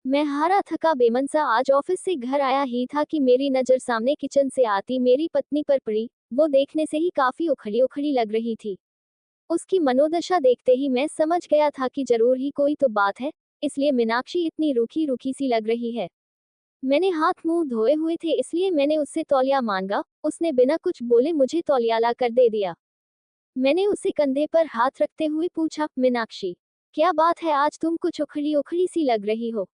मैं हारा थका बेमन सा आज ऑफिस से घर आया ही था कि मेरी नजर सामने किचन से आती मेरी पत्नी पर पड़ी। वो देखने से ही काफी उखड़ी उखड़ी लग रही थी। उसकी मनोदशा देखते ही मैं समझ गया था कि जरूर ही कोई तो बात है, इसलिए मीनाक्षी इतनी रूखी रूखी सी लग रही है। मैंने हाथ मुंह धोए हुए थे इसलिए मैंने उससे तौलिया मांगा। उसने बिना कुछ बोले मुझे तौलिया ला कर दे दिया। मैंने उसे कंधे पर हाथ रखते हुए पूछा, मीनाक्षी, क्या बात है, आज तुम कुछ उखड़ी उखड़ी सी लग रही हो।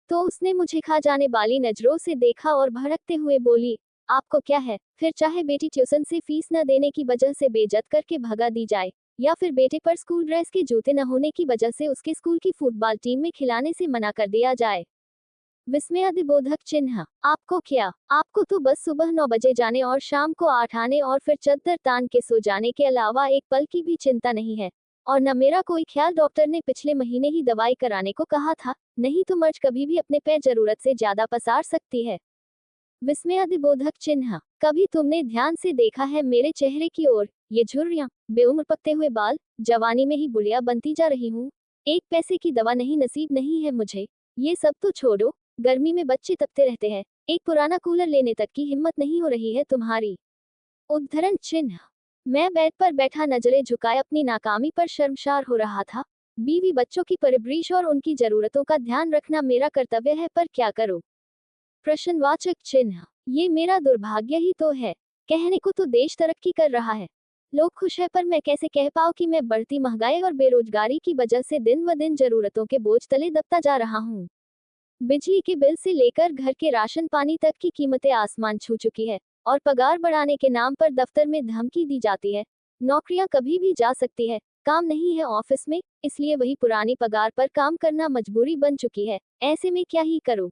तो उसने मुझे खा जाने वाली नजरों से देखा और भड़कते हुए बोली, आपको क्या है, फिर चाहे बेटी ट्यूशन से फीस न देने की वजह से बेइज्जत करके भगा दी जाए, या फिर बेटे पर स्कूल ड्रेस के जूते न होने की वजह से उसके स्कूल की फुटबॉल टीम में खिलाने से मना कर दिया जाए। विस्मयादिबोधक चिन्ह, आपको क्या, आपको तो बस सुबह 9 बजे जाने और शाम को 8 आने और फिर चद्दर तान के सो जाने के अलावा एक पल की भी चिंता नहीं है। और न मेरा कोई ख्याल, डॉक्टर ने पिछले महीने ही दवाई कराने को कहा था, नहीं तो मर्ज कभी भी अपने पैर जरूरत से ज्यादा पसार सकती है। विस्मयादिबोधक चिन्ह, कभी तुमने ध्यान से देखा है मेरे चेहरे की ओर, ये झुर्रियां, बेउम्र पकते हुए बाल, जवानी में ही बुढ़िया बनती जा रही हूँ। एक पैसे की दवा नहीं नसीब नहीं है मुझे। ये सब तो छोड़ो, गर्मी में बच्चे तपते रहते हैं, एक पुराना कूलर लेने तक की हिम्मत नहीं हो रही है तुम्हारी। उद्धरण चिन्ह, मैं बेड पर बैठा नजरें झुकाए अपनी नाकामी पर शर्मसार हो रहा था। बीवी बच्चों की परवरिश और उनकी जरूरतों का ध्यान रखना मेरा कर्तव्य है, पर क्या करूं। प्रश्नवाचक चिन्ह, ये मेरा दुर्भाग्य ही तो है। कहने को तो देश तरक्की कर रहा है, लोग खुश है, पर मैं कैसे कह पाऊं कि मैं बढ़ती महंगाई और बेरोजगारी की वजह से दिन ब दिन जरूरतों के बोझ तले दबता जा रहा हूं। बिजली के बिल से लेकर घर के राशन पानी तक की कीमतें आसमान छू चुकी है, और पगार बढ़ाने के नाम पर दफ्तर में धमकी दी जाती है। नौकरियां कभी भी जा सकती है, काम नहीं है ऑफिस में, इसलिए वही पुरानी पगार पर काम करना मजबूरी बन चुकी है। ऐसे में क्या ही करूं।